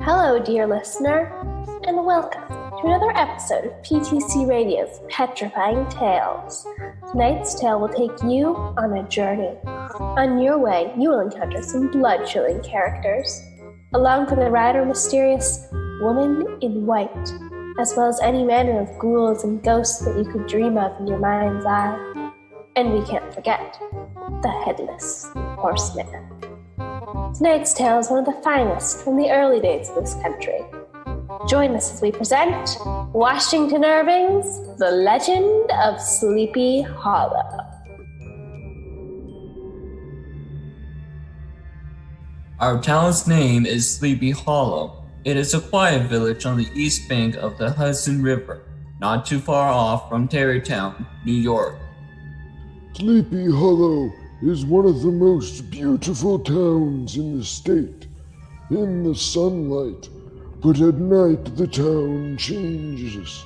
Hello, dear listener, and welcome to another episode of PTC Radio's Petrifying Tales. Tonight's tale will take you on a journey. On your way, you will encounter some blood-chilling characters. Along for the ride are mysterious woman in white, as well as any manner of ghouls and ghosts that you could dream of in your mind's eye. And we can't forget the Headless Horseman. Tonight's tale is one of the finest from the early days of this country. Join us as we present Washington Irving's The Legend of Sleepy Hollow. Our town's name is Sleepy Hollow. It is a quiet village on the east bank of the Hudson River, not too far off from Tarrytown, New York. Sleepy Hollow is one of the most beautiful towns in the state. In the sunlight, but at night the town changes.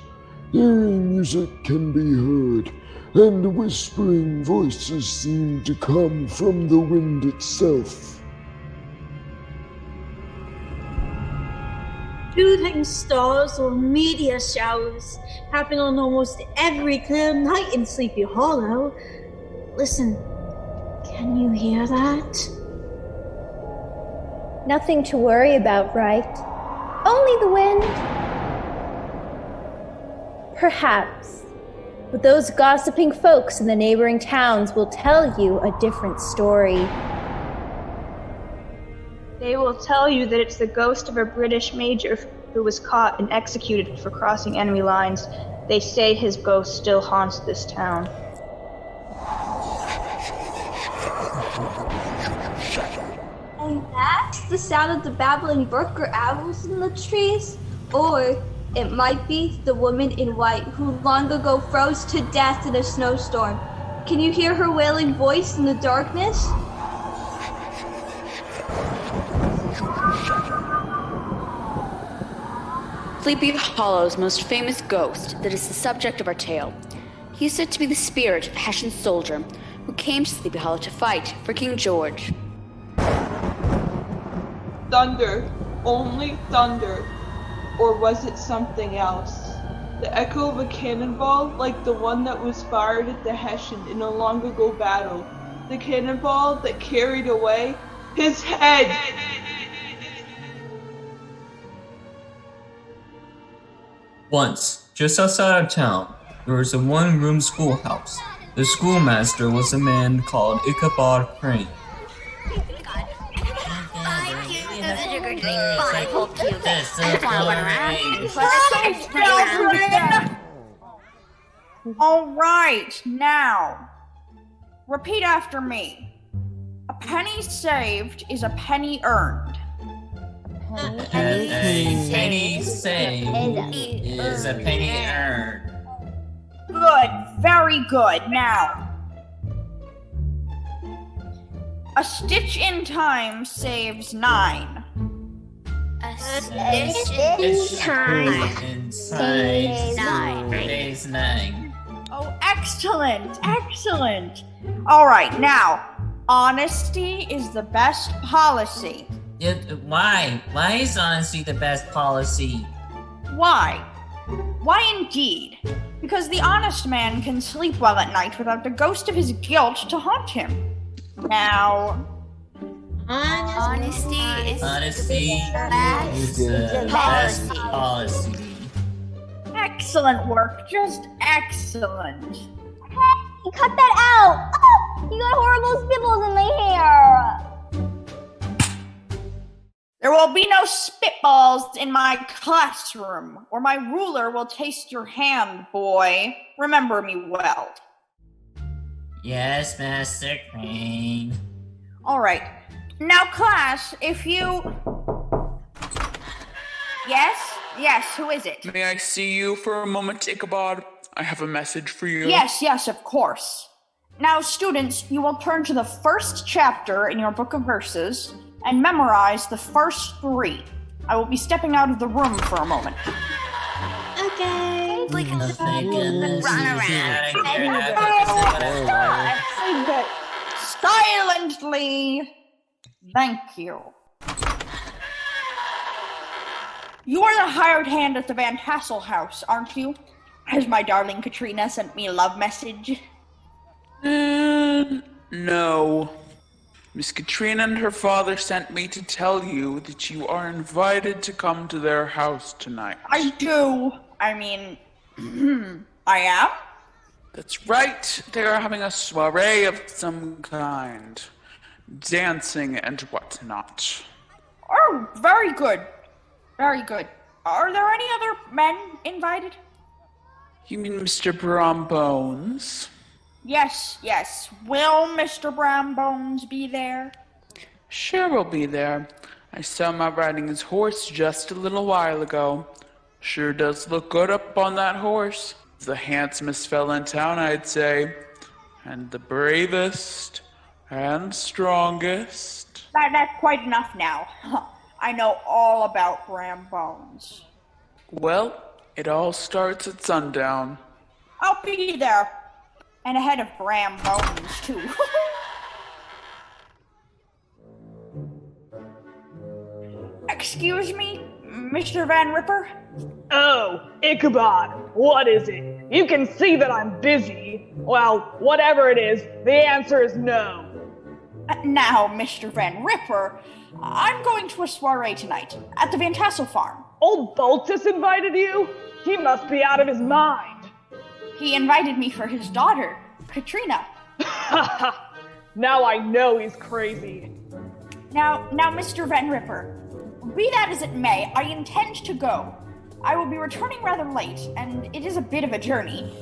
Eerie music can be heard, and whispering voices seem to come from the wind itself. Shooting stars or meteor showers happen on almost every clear night in Sleepy Hollow. Listen, can you hear that? Nothing to worry about, right? Only the wind. Perhaps. But those gossiping folks in the neighboring towns will tell you a different story. They will tell you that it's the ghost of a British major who was caught and executed for crossing enemy lines. They say his ghost still haunts this town. And that's the sound of the babbling brook or owls in the trees? Or it might be the woman in white who long ago froze to death in a snowstorm. Can you hear her wailing voice in the darkness? Sleepy Hollow's most famous ghost that is the subject of our tale. He is said to be the spirit of a Hessian soldier who came to Sleepy Hollow to fight for King George. Thunder, only thunder, or was it something else? The echo of a cannonball like the one that was fired at the Hessian in a long ago battle. The cannonball that carried away his head! Once, just outside of town, there was a one-room schoolhouse. The schoolmaster was a man called Ichabod Crane. All right, now, repeat after me. A penny saved is a penny earned. A penny saved is a penny earned. Good, very good. Now, a stitch in time saves 9. A stitch in time saves 9. Oh, excellent, excellent. All right, now, honesty is the best policy. Why? Why is honesty the best policy? Why? Why indeed? Because the honest man can sleep well at night without the ghost of his guilt to haunt him. Now, honesty is the best policy. Excellent work, just excellent. Hey, cut that out! Oh, you got horrible spibbles in my hair! There will be no spitballs in my classroom, or my ruler will taste your hand, boy. Remember me well. Yes, Master Crane. All right. Now, class, if you... Yes, who is it? May I see you for a moment, Ichabod? I have a message for you. Yes, of course. Now, students, you will turn to the first chapter in your book of verses and memorize the first 3. I will be stepping out of the room for a moment. Okay. We can run around. Silently. Thank you. You are the hired hand at the Van Tassel house, aren't you? Has my darling Katrina sent me a love message? No. Miss Katrina and her father sent me to tell you that you are invited to come to their house tonight. I do. I mean, I am? That's right. They are having a soiree of some kind. Dancing and whatnot. Oh, very good. Very good. Are there any other men invited? You mean Mr. Brombones? Yes. Will Mr. Brambones be there? Sure will be there. I saw him out riding his horse just a little while ago. Sure does look good up on that horse. The handsomest fella in town, I'd say. And the bravest and strongest. That's quite enough now. I know all about Brambones. Well, it all starts at sundown. I'll be there. And ahead of Brambones, too. Excuse me, Mr. Van Ripper? Oh, Ichabod, what is it? You can see that I'm busy. Well, whatever it is, the answer is no. Now, Mr. Van Ripper, I'm going to a soiree tonight at the Van Tassel farm. Old Boltus invited you? He must be out of his mind. He invited me for his daughter, Katrina. Now I know he's crazy. Now, Mr. Van Ripper, be that as it may, I intend to go. I will be returning rather late, and it is a bit of a journey.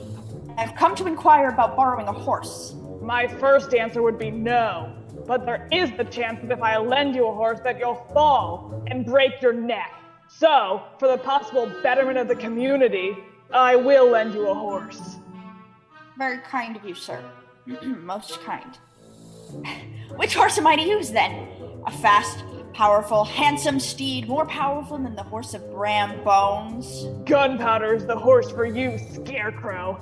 I've come to inquire about borrowing a horse. My first answer would be no, but there is the chance that if I lend you a horse that you'll fall and break your neck. So, for the possible betterment of the community, I will lend you a horse. Very kind of you, sir. Most kind. Which horse am I to use, then? A fast, powerful, handsome steed, more powerful than the horse of Bram Bones? Gunpowder is the horse for you, Scarecrow.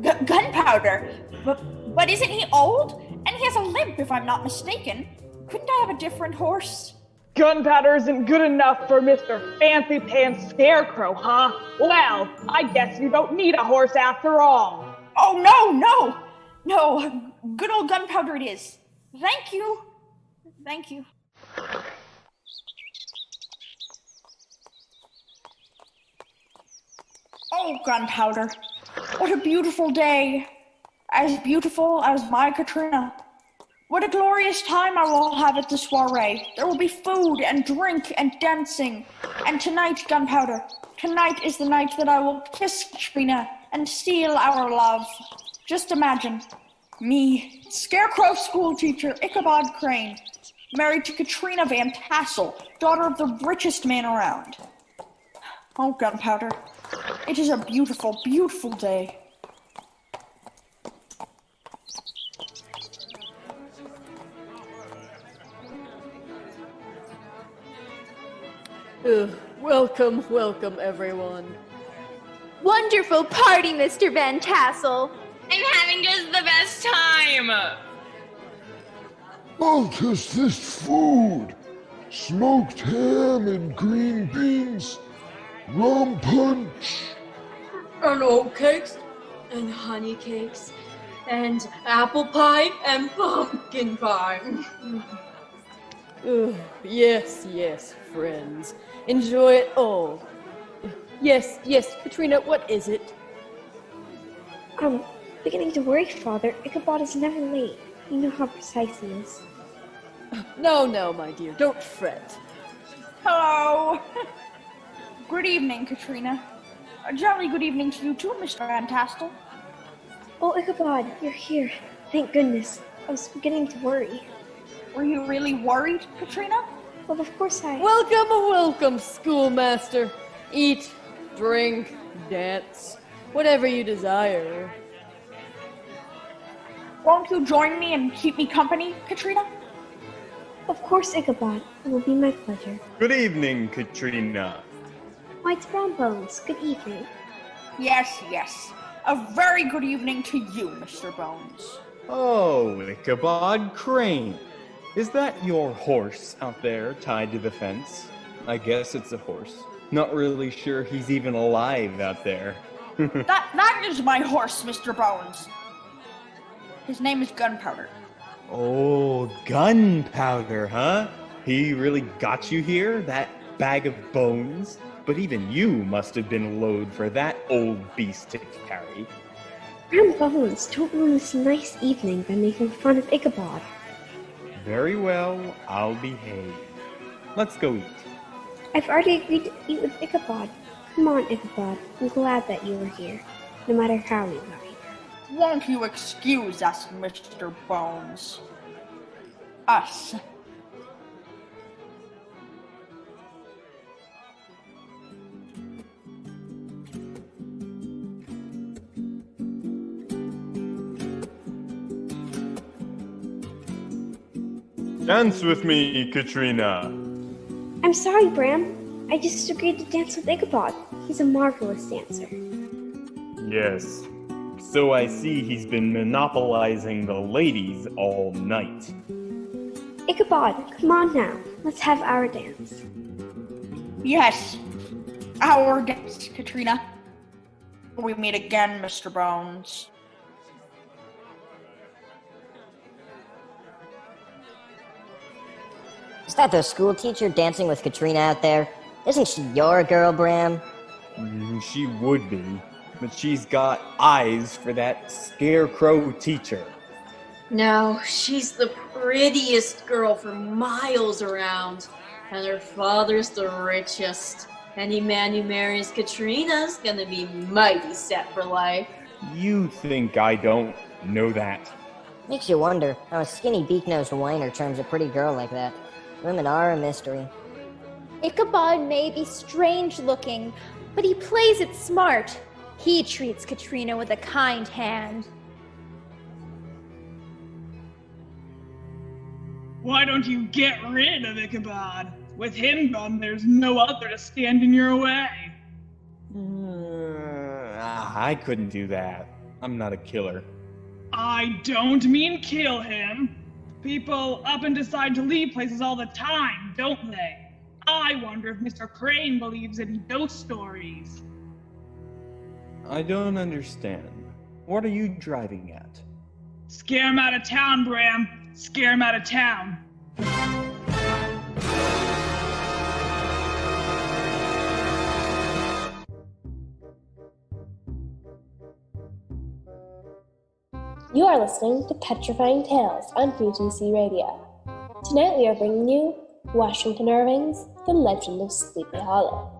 Gunpowder? But isn't he old? And he has a limp, if I'm not mistaken. Couldn't I have a different horse? Gunpowder isn't good enough for Mr. Fancy Pants Scarecrow, huh? Well, I guess you don't need a horse after all. Oh, no, good old Gunpowder it is. Thank you. Oh, Gunpowder, what a beautiful day. As beautiful as my Katrina. What a glorious time I will have at the soiree. There will be food and drink and dancing. And tonight, Gunpowder, tonight is the night that I will kiss Katrina and seal our love. Just imagine, me, Scarecrow schoolteacher Ichabod Crane, married to Katrina Van Tassel, daughter of the richest man around. Oh, Gunpowder, it is a beautiful, beautiful day. Welcome, everyone. Wonderful party, Mr. Van Tassel. I'm having just the best time. Baltus, this food! Smoked ham and green beans, rum punch. And oatcakes, and honey cakes, and apple pie, and pumpkin pie. Yes, friends. Enjoy it all. Yes, Katrina, what is it? I'm beginning to worry, Father. Ichabod is never late. You know how precise he is. No, my dear, don't fret. Hello. Good evening, Katrina. A jolly good evening to you too, Mr. Van Tassel. Oh, Ichabod, you're here. Thank goodness. I was beginning to worry. Were you really worried, Katrina? Well, of course I... Welcome, schoolmaster. Eat, drink, dance, whatever you desire. Won't you join me and keep me company, Katrina? Of course, Ichabod. It will be my pleasure. Good evening, Katrina. Why, it's Brown Bones. Good evening. Yes. A very good evening to you, Mr. Bones. Oh, Ichabod Crane. Is that your horse out there tied to the fence? I guess it's a horse. Not really sure he's even alive out there. That is my horse, Mr. Bones. His name is Gunpowder. Oh, Gunpowder, huh? He really got you here, that bag of bones? But even you must have been a load for that old beast to carry. Grand Bones, don't ruin this nice evening by making fun of Ichabod. Very well, I'll behave. Let's go eat. I've already agreed to eat with Ichabod. Come on, Ichabod. I'm glad that you were here, no matter how we got here. Won't you excuse us, Mr. Bones? Us. Dance with me, Katrina. I'm sorry, Bram. I just agreed to dance with Ichabod. He's a marvelous dancer. Yes. So I see he's been monopolizing the ladies all night. Ichabod, come on now. Let's have our dance. Yes, our dance, Katrina. We meet again, Mr. Bones. Is that the school teacher dancing with Katrina out there? Isn't she your girl, Bram? She would be, but she's got eyes for that scarecrow teacher. No, she's the prettiest girl for miles around, and her father's the richest. Any man who marries Katrina's gonna be mighty set for life. You think I don't know that? Makes you wonder how a skinny beak-nosed whiner charms a pretty girl like that. Women are a mystery. Ichabod may be strange looking, but he plays it smart. He treats Katrina with a kind hand. Why don't you get rid of Ichabod? With him gone, there's no other to stand in your way. I couldn't do that. I'm not a killer. I don't mean kill him. People up and decide to leave places all the time, don't they? I wonder if Mr. Crane believes in ghost stories. I don't understand. What are you driving at? Scare him out of town, Bram. Scare him out of town. You are listening to Petrifying Tales on PTC Radio. Tonight we are bringing you Washington Irving's The Legend of Sleepy Hollow.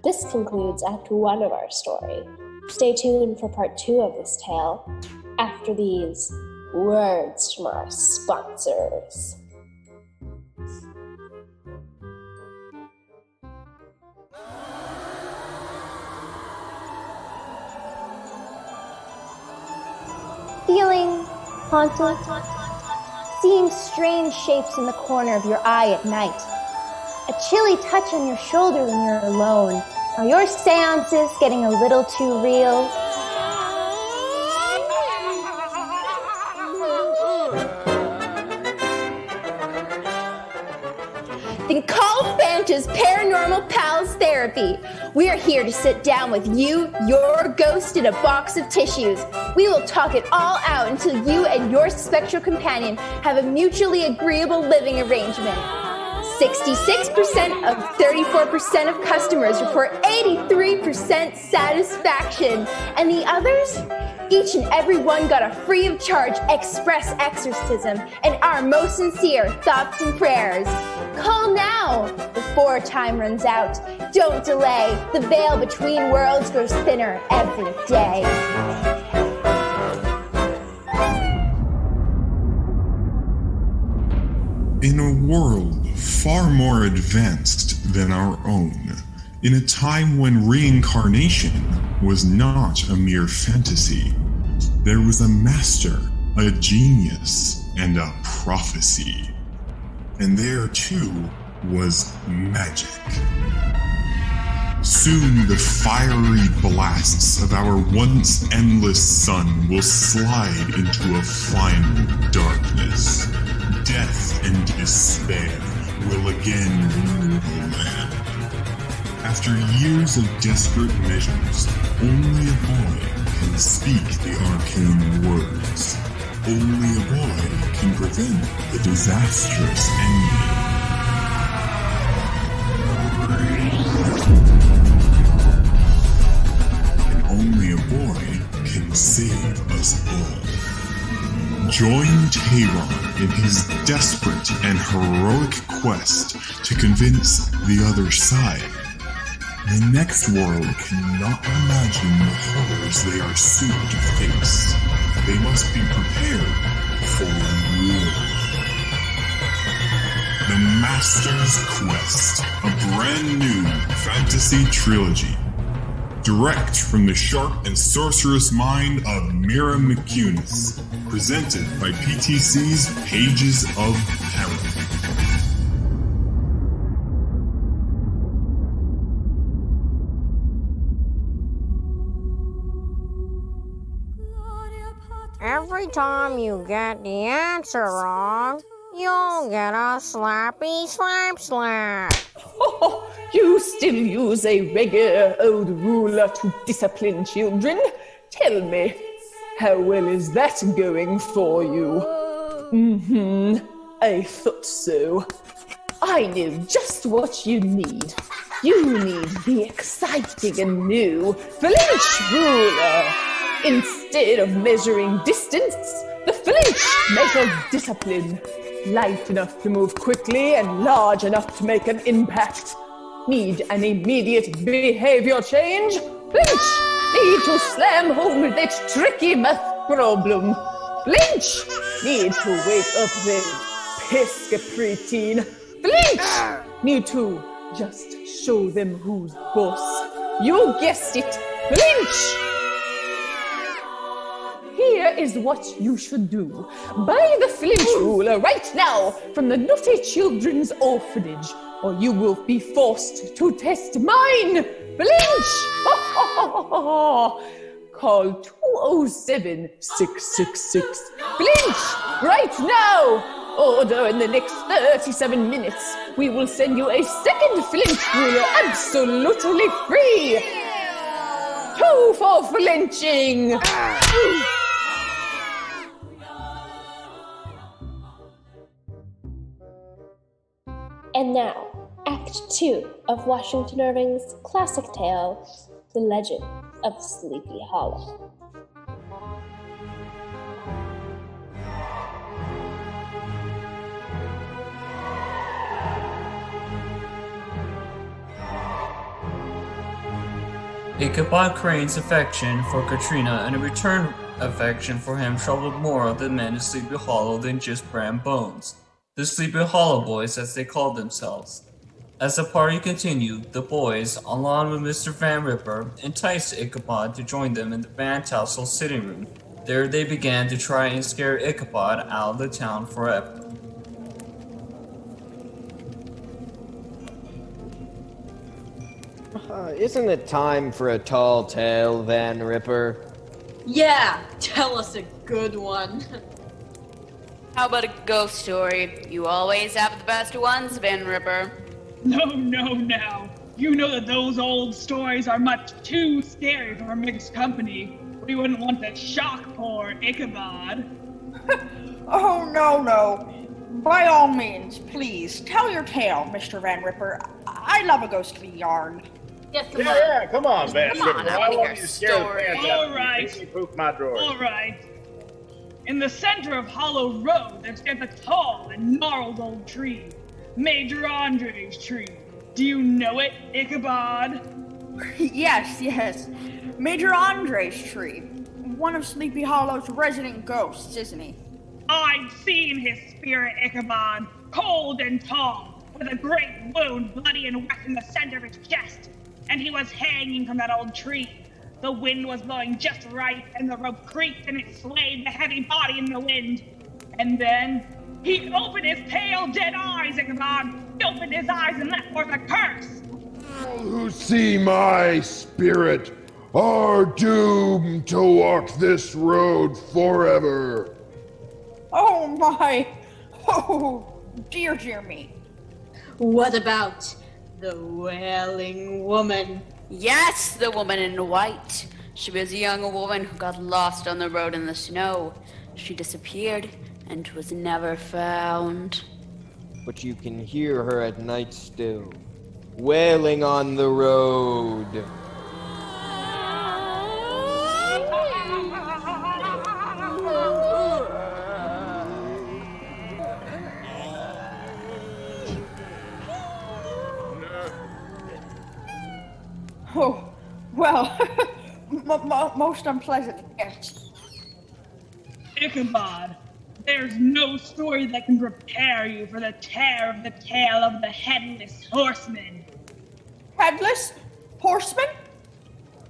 This concludes Act 1 of our story. Stay tuned for Part 2 of this tale after these words from our sponsors. Feeling haunted? Seeing strange shapes in the corner of your eye at night? A chilly touch on your shoulder when you're alone? Are your seances getting a little too real? Then call Fanta's Paranormal Pals Therapy. We are here to sit down with you, your ghost, in a box of tissues. We will talk it all out until you and your spectral companion have a mutually agreeable living arrangement. 66% of 34% of customers report 83% satisfaction. And the others? Each and every one got a free of charge express exorcism and our most sincere thoughts and prayers. Call now before time runs out. Don't delay. The veil between worlds grows thinner every day. In a world far more advanced than our own, in a time when reincarnation was not a mere fantasy, there was a master, a genius, and a prophecy. And there too was magic. Soon the fiery blasts of our once endless sun will slide into a final darkness. Death and despair will again rule the land. After years of desperate measures, only a boy can speak the arcane words. Only a boy can prevent the disastrous ending. And only a boy can save us all. Join Tayron in his desperate and heroic quest to convince the other side. The next world cannot imagine the horrors they are soon to face. They must be prepared for war. The Master's Quest, a brand new fantasy trilogy. Direct from the sharp and sorcerous mind of Mira McCunis. Presented by PTC's Pages of Peril. Every time you get the answer wrong, you'll get a slappy slap. You still use a regular old ruler to discipline children? Tell me, how well is that going for you? I thought so. I know just what you need. You need the exciting and new flinch ruler. Instead of measuring distance, the flinch measures discipline. Light enough to move quickly and large enough to make an impact. Need an immediate behavior change? Flinch! Need to slam home that tricky math problem. Flinch! Need to wake up that pesky preteen. Flinch! Need to just show them who's boss. You guessed it. Flinch! Here is what you should do. Buy the flinch ruler right now from the Naughty Children's Orphanage, or you will be forced to test mine. Flinch! Call 207-666. Flinch! Right now! Order in the next 37 minutes. We will send you a second flinch ruler absolutely free. 2 for flinching. And now, Act 2 of Washington Irving's classic tale, The Legend of Sleepy Hollow. Ichabod Crane's affection for Katrina and a return affection for him troubled more of the men in Sleepy Hollow than just Bram Bones. The Sleepy Hollow Boys, as they called themselves. As the party continued, the boys, along with Mr. Van Ripper, enticed Ichabod to join them in the Van Tassel sitting room. There they began to try and scare Ichabod out of the town forever. Isn't it time for a tall tale, Van Ripper? Yeah, tell us a good one. How about a ghost story? You always have the best ones, Van Ripper. No, now. You know that those old stories are much too scary for mixed company. We wouldn't want to shock poor Ichabod. Oh, no. By all means, please, tell your tale, Mr. Van Ripper. I love a ghostly yarn. Yes, come on, Van Come on, Ripper. I I wanna want hear you to a scare the story. fans out. All You right. make me poop my drawers. All right. In the center of Hollow Road, there stands a tall and gnarled old tree. Major Andre's tree. Do you know it, Ichabod? Yes. Major Andre's tree. One of Sleepy Hollow's resident ghosts, isn't he? I've seen his spirit, Ichabod, cold and tall, with a great wound bloody and wet in the center of his chest. And he was hanging from that old tree. The wind was blowing just right, and the rope creaked and it swayed the heavy body in the wind. And then he opened his pale, dead eyes, Ichabod. He opened his eyes and let forth a curse. All who see my spirit are doomed to walk this road forever. Oh my! Oh, dear me. What about The Wailing Woman. Yes, the woman in white. She was a young woman who got lost on the road in the snow. She disappeared and was never found. But you can hear her at night still, wailing on the road. Oh, well, most unpleasant, yes. Ichabod, there's no story that can prepare you for the tear of the tale of the Headless Horseman. Headless Horseman?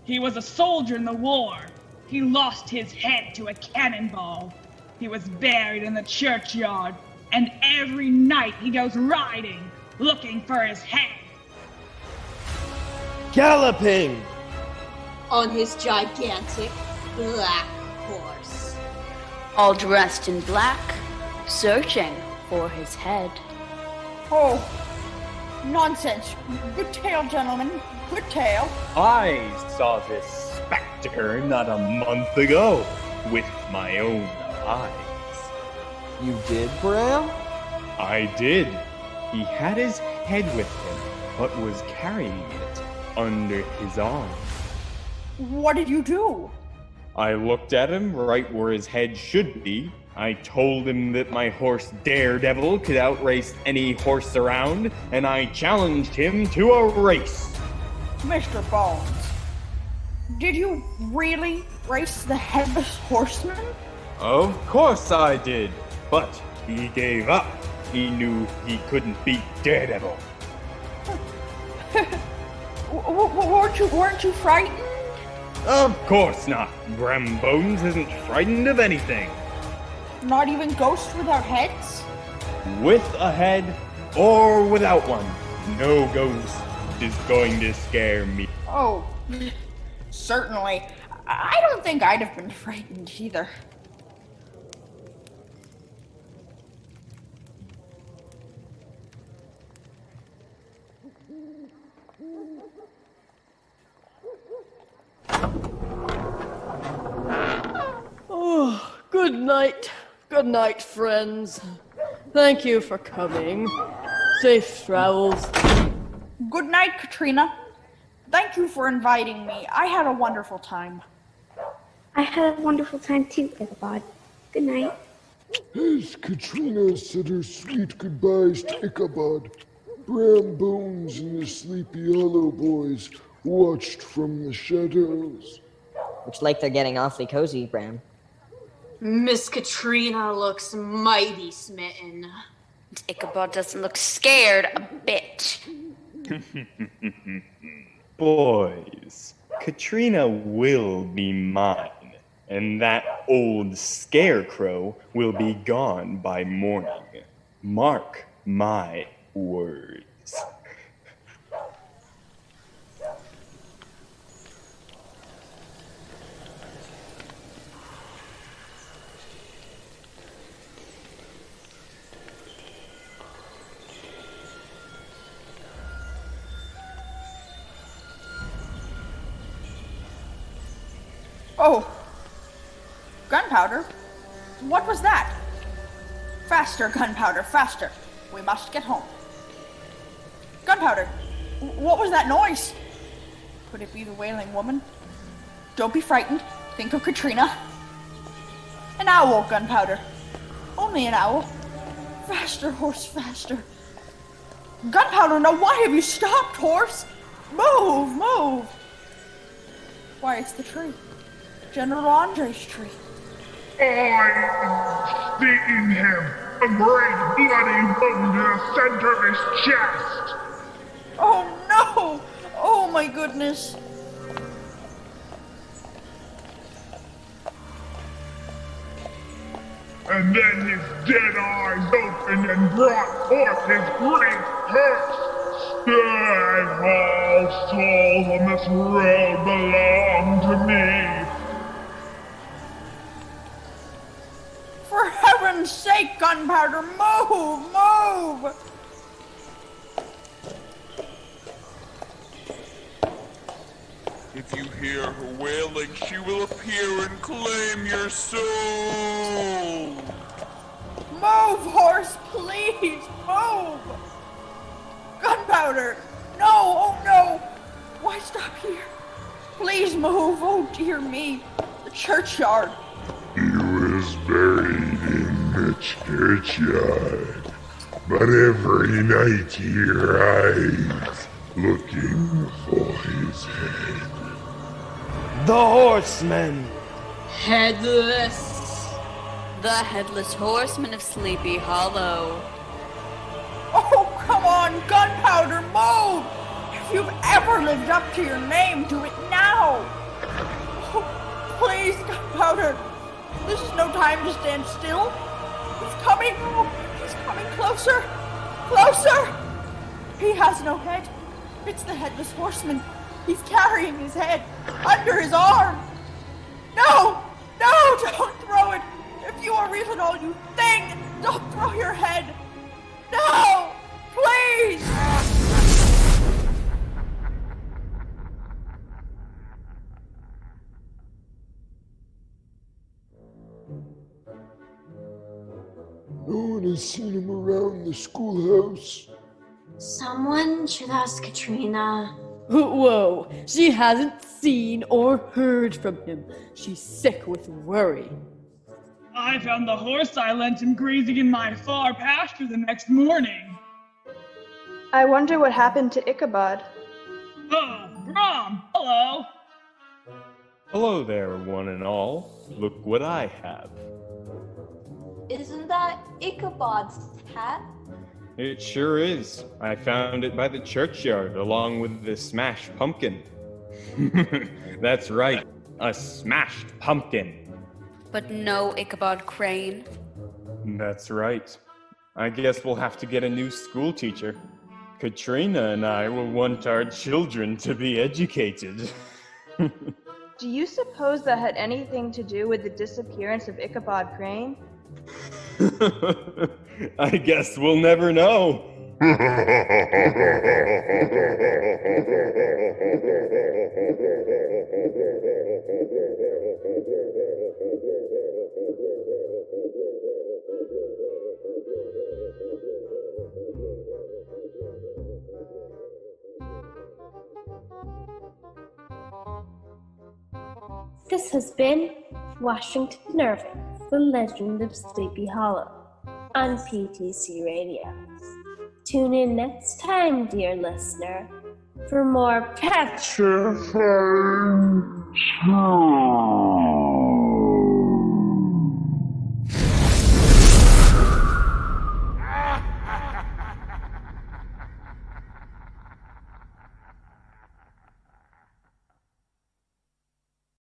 He was a soldier in the war. He lost his head to a cannonball. He was buried in the churchyard, and every night he goes riding, looking for his head. Galloping! On his gigantic black horse. All dressed in black, searching for his head. Oh, nonsense. Good tale, gentlemen. Good tale. I saw this spectacle not a month ago with my own eyes. You did, Bram? I did. He had his head with him, but was carrying it under his arm. What did you do? I looked at him right where his head should be. I told him that my horse Daredevil could outrace any horse around, and I challenged him to a race. Mr. Bones, did you really race the Headless Horseman? Of course I did, but he gave up. He knew he couldn't beat Daredevil. Weren't you frightened? Of course not. Bram Bones isn't frightened of anything. Not even ghosts without heads? With a head or without one, no ghost is going to scare me. Oh, certainly. I don't think I'd have been frightened either. Oh, good night. Good night, friends. Thank you for coming. Safe travels. Good night, Katrina. Thank you for inviting me. I had a wonderful time. I had a wonderful time too, Ichabod. Good night. As Katrina said her sweet goodbyes to Ichabod, Bram Bones and the Sleepy Hollow boys watched from the shadows. Looks like they're getting awfully cozy, Bram. Miss Katrina looks mighty smitten. Ichabod doesn't look scared a bit. Boys, Katrina will be mine, and that old scarecrow will be gone by morning. Mark my words. Oh, gunpowder? What was that? Faster, gunpowder, faster. We must get home. Gunpowder, what was that noise? Could it be the Wailing Woman? Don't be frightened. Think of Katrina. An owl, Gunpowder. Only an owl. Faster, horse, faster. Gunpowder, now why have you stopped, horse? Move, move. Why, it's the tree. General Andre's tree. I've seen him! A great bloody wound in the center of his chest! Oh no! Oh my goodness! And then his dead eyes opened and brought forth his great curse! Stay, all souls on this road belong to me! For heaven's sake, Gunpowder, move! Move! If you hear her wailing, she will appear and claim your soul! Move, horse, please, move! Gunpowder! No, oh no! Why stop here? Please move, oh dear me. The churchyard. He was buried in the churchyard, but every night he rides looking for his head. The horseman! Headless. The Headless Horseman of Sleepy Hollow. Oh, come on, Gunpowder, move! If you've ever lived up to your name, do it now! Oh, please, Gunpowder! This is no time to stand still. He's coming! He's coming closer! Closer! He has no head. It's the Headless Horseman. He's carrying his head under his arm. No! No, don't throw it! If you are real at all, you thing! Don't throw your head! No! Please! No one has seen him around the schoolhouse. Someone should ask Katrina. Whoa, she hasn't seen or heard from him. She's sick with worry. I found the horse I lent him grazing in my far pasture the next morning. I wonder what happened to Ichabod. Oh, Brom, hello. Hello there, one and all. Look what I have. Isn't that Ichabod's hat? It sure is. I found it by the churchyard along with the smashed pumpkin. That's right, a smashed pumpkin. But no Ichabod Crane. That's right. I guess we'll have to get a new school teacher. Katrina and I will want our children to be educated. Do you suppose that had anything to do with the disappearance of Ichabod Crane? I guess we'll never know. This has been Washington Irving, The Legend of Sleepy Hollow, on PTC Radio. Tune in next time, dear listener, for more petrifying tales.